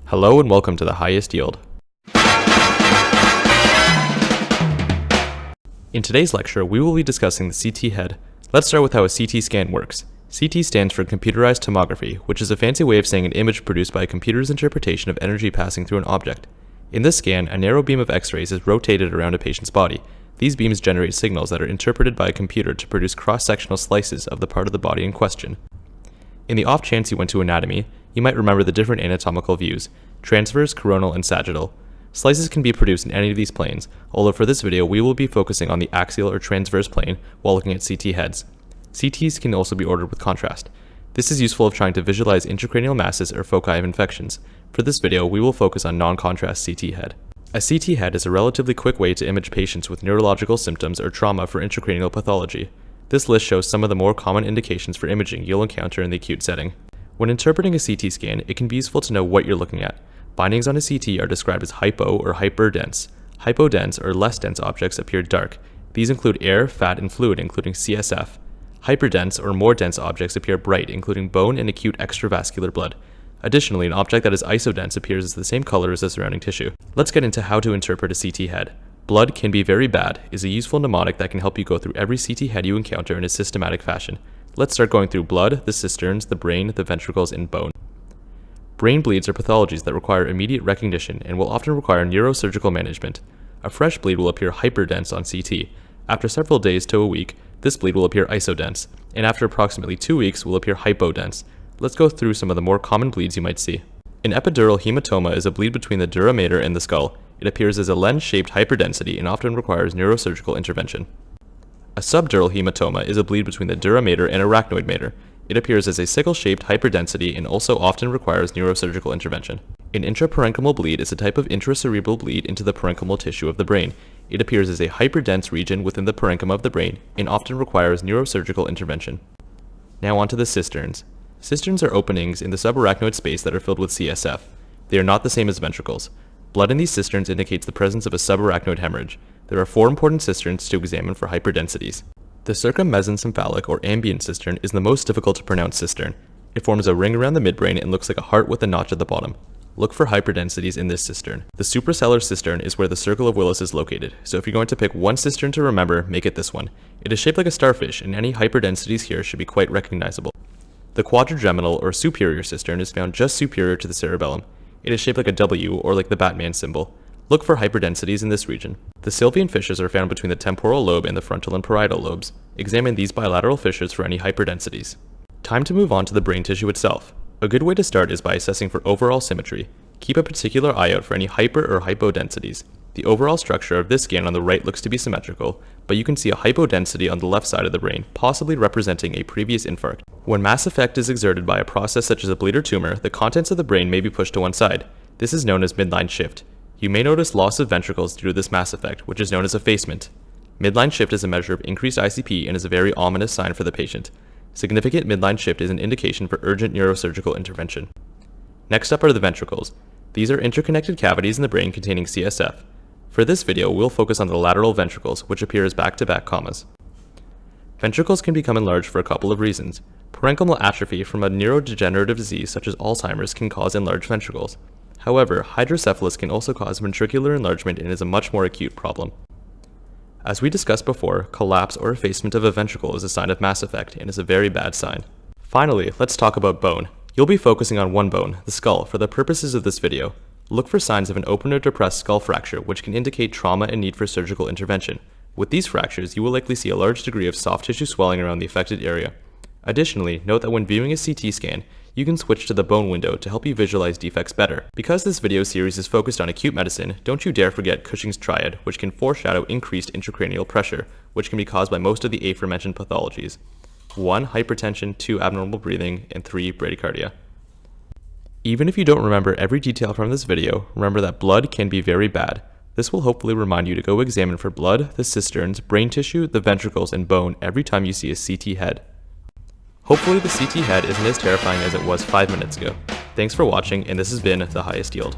Hello and welcome to the highest yield. In today's lecture, we will be discussing the CT head. Let's start with how a CT scan works. CT stands for computerized tomography, which is a fancy way of saying an image produced by a computer's interpretation of energy passing through an object. In this scan, a narrow beam of X-rays is rotated around a patient's body. These beams generate signals that are interpreted by a computer to produce cross-sectional slices of the part of the body in question. In the off chance you went to anatomy, you might remember the different anatomical views: transverse, coronal, and sagittal. Slices can be produced in any of these planes, although for this video we will be focusing on the axial or transverse plane while looking at CT heads. CTs can also be ordered with contrast. This is useful if trying to visualize intracranial masses or foci of infections. For this video, we will focus on non-contrast CT head. A CT head is a relatively quick way to image patients with neurological symptoms or trauma for intracranial pathology. This list shows some of the more common indications for imaging you'll encounter in the acute setting. When interpreting a CT scan, it can be useful to know what you're looking at. Bindings on a CT are described as hypo or hyperdense. Hypodense or less dense objects appear dark. These include air, fat, and fluid, including CSF. Hyperdense or more dense objects appear bright, including bone and acute extravascular blood. Additionally, an object that is isodense appears as the same color as the surrounding tissue. Let's get into how to interpret a CT head. Blood can be very bad is a useful mnemonic that can help you go through every CT head you encounter in a systematic fashion. Let's start going through blood, the cisterns, the brain, the ventricles, and bone. Brain bleeds are pathologies that require immediate recognition and will often require neurosurgical management. A fresh bleed will appear hyperdense on CT. After several days to a week, this bleed will appear isodense, and after approximately 2 weeks will appear hypodense. Let's go through some of the more common bleeds you might see. An epidural hematoma is a bleed between the dura mater and the skull. It appears as a lens-shaped hyperdensity and often requires neurosurgical intervention. A subdural hematoma is a bleed between the dura mater and arachnoid mater. It appears as a sickle-shaped hyperdensity and also often requires neurosurgical intervention. An intraparenchymal bleed is a type of intracerebral bleed into the parenchymal tissue of the brain. It appears as a hyperdense region within the parenchyma of the brain and often requires neurosurgical intervention. Now onto the cisterns. Cisterns are openings in the subarachnoid space that are filled with CSF. They are not the same as ventricles. Blood in these cisterns indicates the presence of a subarachnoid hemorrhage. There are 4 important cisterns to examine for hyperdensities. The circummesencephalic or ambient cistern is the most difficult to pronounce cistern. It forms a ring around the midbrain and looks like a heart with a notch at the bottom. Look for hyperdensities in this cistern. The suprasellar cistern is where the circle of Willis is located, so if you're going to pick one cistern to remember, make it this one. It is shaped like a starfish, and any hyperdensities here should be quite recognizable. The quadrigeminal or superior cistern is found just superior to the cerebellum. It is shaped like a W or like the Batman symbol. Look for hyperdensities in this region. The Sylvian fissures are found between the temporal lobe and the frontal and parietal lobes. Examine these bilateral fissures for any hyperdensities. Time to move on to the brain tissue itself. A good way to start is by assessing for overall symmetry. Keep a particular eye out for any hyper or hypodensities. The overall structure of this scan on the right looks to be symmetrical, but you can see a hypodensity on the left side of the brain, possibly representing a previous infarct. When mass effect is exerted by a process such as a bleed or tumor, the contents of the brain may be pushed to one side. This is known as midline shift. You may notice loss of ventricles due to this mass effect, which is known as effacement. Midline shift is a measure of increased ICP and is a very ominous sign for the patient. Significant midline shift is an indication for urgent neurosurgical intervention. Next up are the ventricles. These are interconnected cavities in the brain containing CSF. For this video, we'll focus on the lateral ventricles, which appear as back-to-back commas. Ventricles can become enlarged for a couple of reasons. Parenchymal atrophy from a neurodegenerative disease such as Alzheimer's can cause enlarged ventricles. However, hydrocephalus can also cause ventricular enlargement and is a much more acute problem. As we discussed before, collapse or effacement of a ventricle is a sign of mass effect and is a very bad sign. Finally, let's talk about bone. You'll be focusing on one bone, the skull, for the purposes of this video. Look for signs of an open or depressed skull fracture, which can indicate trauma and need for surgical intervention. With these fractures, you will likely see a large degree of soft tissue swelling around the affected area. Additionally, note that when viewing a CT scan, you can switch to the bone window to help you visualize defects better. Because this video series is focused on acute medicine, don't you dare forget Cushing's triad, which can foreshadow increased intracranial pressure, which can be caused by most of the aforementioned pathologies. 1. Hypertension, 2. Abnormal breathing, and 3. Bradycardia. Even if you don't remember every detail from this video, remember that blood can be very bad. This will hopefully remind you to go examine for blood, the cisterns, brain tissue, the ventricles, and bone every time you see a CT head. Hopefully the CT head isn't as terrifying as it was 5 minutes ago. Thanks for watching, and this has been The Highest Yield.